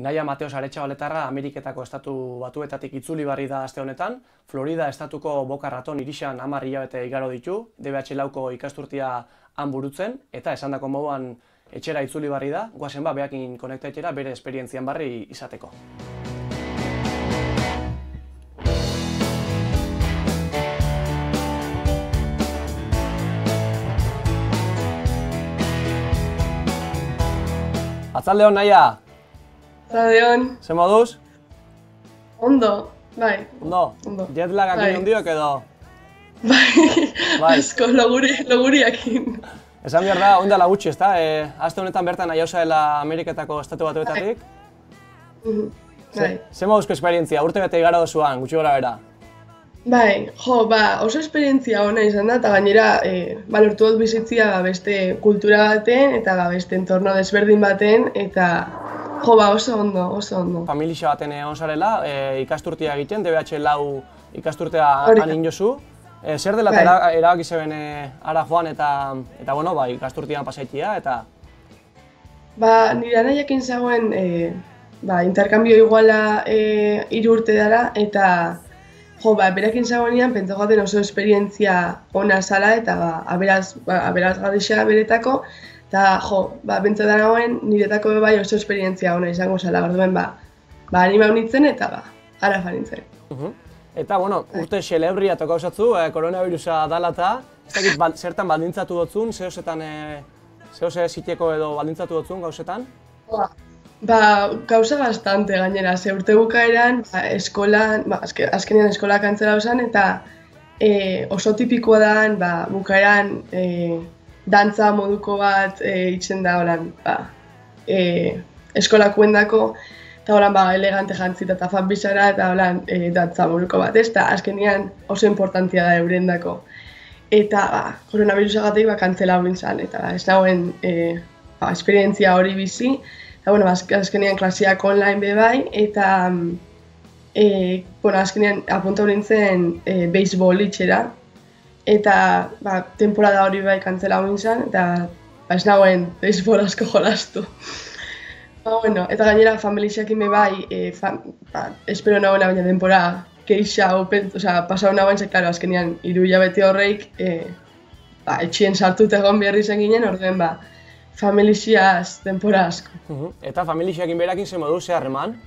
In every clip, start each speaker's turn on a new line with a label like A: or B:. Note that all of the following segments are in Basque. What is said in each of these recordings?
A: Naia Mateos Aretxabaletarra Ameriketako estatu batuetatik itzuli barri da aste honetan. Florida estatuko Boca Raton irixan 10 hilabete igaro ditu, DBH lauko ikasturtia han burutzen, eta esandako moduan etxera itzuli barri da, goazen behakin konektaitera bere esperientzian barri izateko. Atzaldeon, Naia!
B: Atzaldeon.
A: Ze moduz?
B: Ondo, bai.
A: Ondo?
B: Ondo.
A: Jetlagak inondiok edo?
B: Bai, asko loguriakin.
A: Esan behar da, ondala gutxi, ezta? Aste honetan bertan nahi dela Ameriketako estatu batuetatik?
B: Bai.
A: Ze moduzko esperientzia, urte bete igara dozuan, gutxi gora bera?
B: Bai, oso esperientzia ona izan da, eta gainera lortu dut bizitzia beste kultura baten, eta beste entorno desberdin baten, eta oso ondo, oso ondo.
A: Familia baten egon zarela, ikasturtia egiten, DBH lau ikasturtea anin jozu. Zer dela erabaki zeben ara joan eta ikasturtian pasaitia, eta?
B: Nire anaiakin zagoen interkambio iguala 3 urte dara, eta berakin zagoenean pentsa gaten oso esperientzia ona zala, eta aberazgarria beretako, eta pentsa da nagoen niretako bai oso esperientzia ona izango zala, orduen anima honitzen eta ara fanintzen.
A: Eta, urte xelebria toka osatzu, koronavirusa dala eta, ez dakit zertan baldintzatu dotzun, zehose zitieko edo baldintzatu dotzun gauzetan?
B: Gauza bastante gainera, ze urte bukaeran, azkenean eskola kantzela osan, eta oso tipikoa da, bukaeran dantza moduko bat itzen da, eskolakuendako, eta elegante jantzita eta fanbizara, eta dantza moduko bat, eta azkenean oso importantia da eurendako. Eta koronavirusagatik kantzela hori zan, eta ez dagoen esperientzia hori bizi, eta azkenean klaseak online bebai, eta azkenean apunta hori nintzen beisbol itxera, eta temporada hori bai kantzela hori zan, eta ez dagoen beisbol asko jolastu. Eta gainera familiakin bebai, espero nagoen baina denpora keixa, pasau nagoen, azkenean 3 hilabete horreik etxien sartuta egon beharri zen ginen, orduen familiaz denpora asko.
A: Eta familiakin berakin ze modu ze harreman?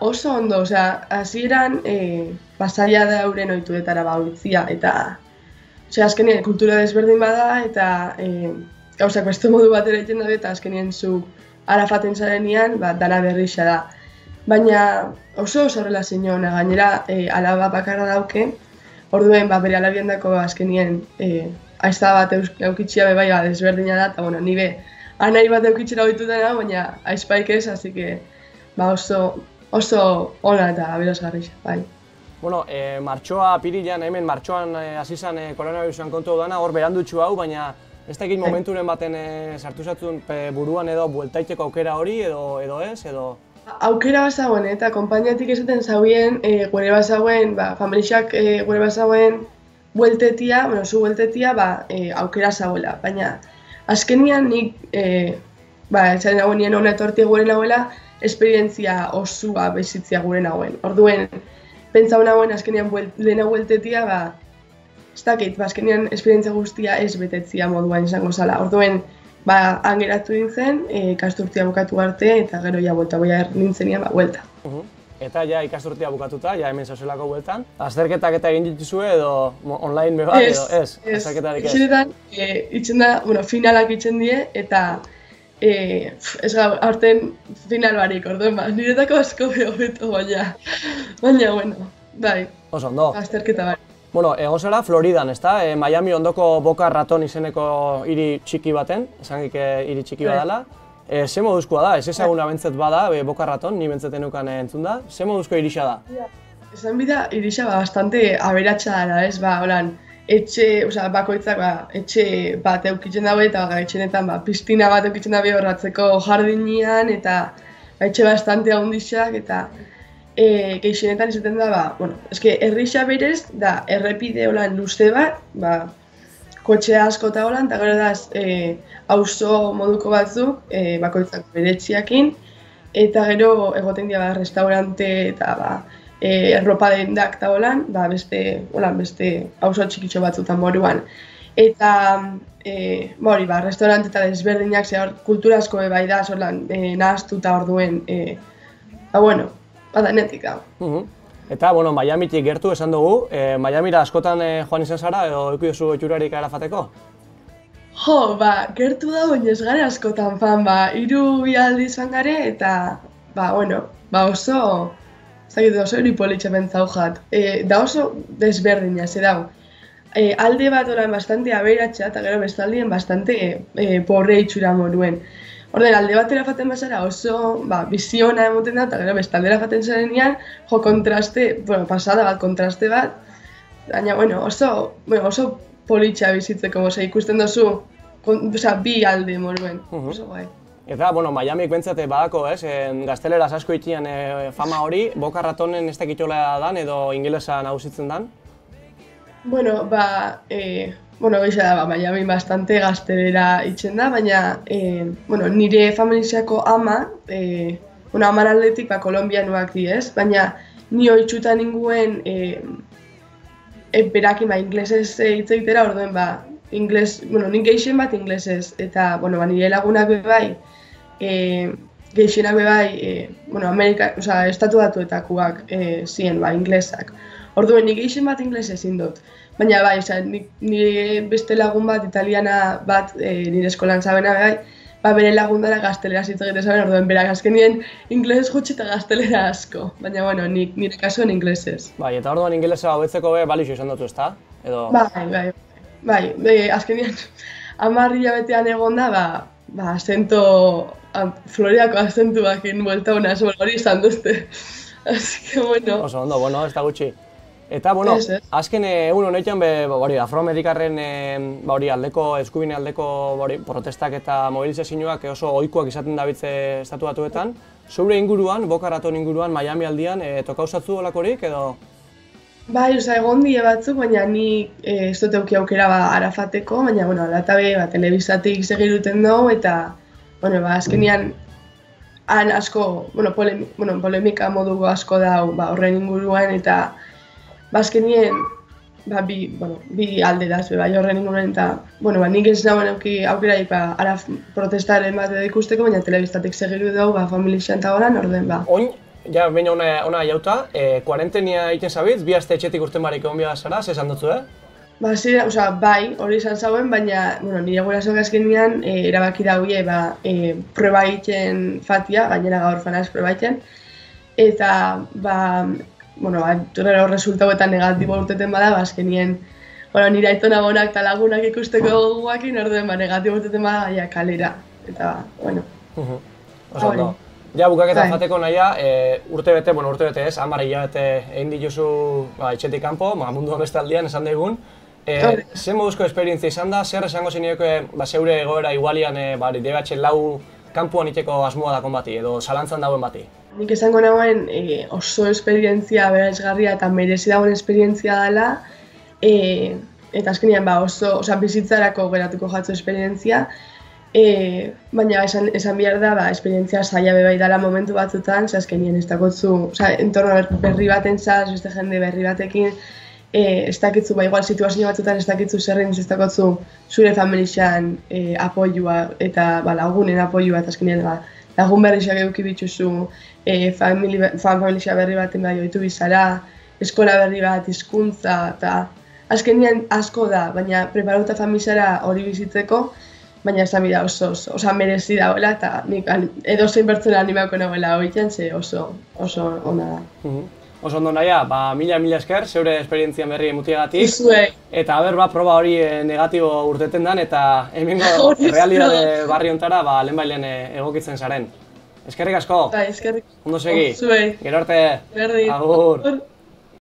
B: Oso ondo, hasieran pasaia da euren ohituetara utzia, eta azkenean kultura desberdin bada, eta gauzak beste modu batera egiten da, eta azkenean zu arafaten zarenean, dana berrixa da. Baina oso relazio ona, gainera alaba bakarra dauke, orduen bere alabiendako azkenean aizta bat eukitxia bebai desberdina da, eta nire anai bat eukitxera ohitu dena, baina aizpaik ez, hasi que oso ona eta aberasgarria, bai.
A: Martxoa apirilean, hemen martxoan hasi zen koronavirusan kontu dana, hor berandutxu hau, baina ez dakit momenturen baten sartu zatzun buruan edo bueltaiteko aukera hori edo ez, edo?
B: Aukera bazagoen, eta konpainiatik esaten zauen, gure bazagoen, familiak gure bazagoen bueltetia, zu bueltetia, aukera zagoela, baina azkenian nik, esan nagoen nien hona etortia gure nagoela, esperientzia osua bezitzia gure nagoen. Orduen, pentsau nagoen azkenian lehena bueltetia, ez dakit, azkenean esperientzia guztia ez betetzia moduan izango zala. Orduen, han geratu nintzen, ikasturtia bukatu arte, eta gero buelta nintzenean, buelta.
A: Eta ikasturtia bukatuta, hemen zauzelako bueltan. Azterketak eta egin dituzue edo online beba edo ez? Azterketarik ez?
B: Itxenetan, itxen da, finalak itxen die, eta ez aurten final barik, orduen, niretako asko behobeto, baina, bai,
A: oso ondo.
B: Azterketa barik.
A: Egon zara Floridan, ezta? Miami ondoko Boca Raton izeneko hiri txiki baten, esanik hiri txiki badala. Ze moduzkoa da? Ez ezaguna bentzet bada, Boca Raton, ni bentzeten euken entzun da. Ze moduzko irixa da?
B: Esan bida, irixa bastante aberatsa dara, ez? Etxe, bakoitzak etxe bat eukitzen dabe, eta etxenetan piztina bat eukitzen dabe horratzeko jardinean, eta etxe bastante ahondixak, eta gehixenetan izaten da, errixa berez, da errepide luze bat, kotxe asko eta holan, eta gero da auzo moduko batzuk, bakoitzak beretziakin, eta gero egoten dira restaurante eta erropa dendak eta holan, beste auzo txikitxo batzutan moruan. Eta restaurante eta desberdinak kultura asko bai da, nahaztuta orduen, denetik hau.
A: Eta, Miamitik gertu esan dugu, Miamira askotan joan izan zara, edo ikuiozu itxurarik arafateko?
B: Jo, gertu da, baina ez gara askotan fan, 3 aldiz fan gare, eta, oso eripolitxe bentzau jat. Da oso desberdina, ze dau. Alde bat oran bastante aberatxa, eta gero bestaldien bastante porre itxura moruen. Orden, alde batera faten bazara oso biziona emoten da, eta gero bestaldera faten zarenean, pasada bat, kontraste bat, baina, oso politxa bizitzeko, ikusten dozu, bi alde moruen, oso guai.
A: Eta, Miamik bentsate badako, gazteleraz asko itian fama hori, Boca Ratonen ez dakitxola dan edo ingelesa nagusitzen dan?
B: Gaixa da, Miami bastante gaztelera itzen da, baina nire familiziako ama, aman aldetik kolombianuak di ez, baina ni oitxuta ninguen berakin inglesez hitz egitera, orduen nik geixen bat inglesez, eta nire lagunak bai, geixenak bai, estatu batuetakoak ziren inglesak. Orduen, nik geixen bat inglesez indot. Baina nire beste lagun bat, italiana bat, nire eskolan zabena bai, bere lagun dara gaztelera hitz egite zaben, orduen, berak azkenien inglesez jotxe eta gaztelera asko. Baina, nire kasuan inglesez.
A: Bai, eta orduan ingelesa hobetzeko balixo izan dutu, ezta?
B: Bai, azkenien 10 hilabetean egon da, Floridako azentuak buelta una, hori izan duzte. Así que,
A: Oso ondo, ez da gutxi. Eta, azken egun honetan, afroamerikarren aldeko, eskubine aldeko protestak eta mobilizazioak oso ohikoak izaten dabitze estatu batuetan. Zure inguruan, Boca Raton inguruan, Miami aldian, tokauzatzu olakorik edo?
B: Bai, egon die batzuk, baina ni ez dut euki aukera Arafateko, baina, alatabe, telebistatik segiruten dugu, eta, azkenian, han asko, polemika moduko asko dau horren inguruan, eta azkenien, bi alderaz, horren inguruan, eta, nik ez nagoen euki aukeraik protestaren bat edo ikusteko, baina telebistatik segiru dugu, familixan eta horan, orden,
A: Oin, ja, baina ona jauta, kuarentenia egiten zabitz, bi aste etxetik urten barik egon bia zara, esan dutzu,
B: Bai, hori izan zauen, baina, nire gurasoak azkenean erabaki daude, proba egiten fatia, gainera gaur fanaz proba egiten, eta, gero resultauetan negatibo urteten bada, azkenien, nire aitona gonak eta lagunak ikusteko goguakin, orduen, negatibo urteten bada, kalera, eta,
A: Oso ondo. Ja, bukaketan jateko nahia, urtebete ez, 10 hilabete egin dituzu etxetik kanpo, munduan beste aldian esan daigun. Zer moduzko esperientzia izan da, zer esango zenioke zeure egoera igualian DBH lau kanpoan iteko asmoa dakon bati, edo zalantzan dauen bati?
B: Nik esango nagoen oso esperientzia aberasgarria eta merezi dagoen esperientzia dela, eta azkenean bizitzarako geratuko jatzu esperientzia, baina esan behar da, esperientzia zaila bai dela momentu batzutan, azkenien ez dakotzu, entorno berri baten zaz, beste jende berri batekin, ez dakitzu, igual situazio batzutan ez dakitzu zerren ez dakotzu zure familixan apoioa eta lagunen apoioa, eta azkenien lagun berrixak eduki bituzu, familixa berri baten bai ohitu bizara, eskola berri bat, hizkuntza, eta azkenien asko da, baina preparauta familixara hori bizitzeko, baina esan bida oso merezi dagoela, eta nik edozein pertsona animako nagoela horietan, ze oso ona da.
A: Oso ondo naia, mila esker, zeure esperientzian berri emutiagatik.
B: Izuei.
A: Eta proba hori negatibo urteten dan, eta hemengo realidade barri ontara lehenbailen egokitzen zaren. Eskerrik asko.
B: Eskerrik.
A: Ondo segi.
B: Zuei.
A: Gero arte.
B: Berdin.
A: Agur.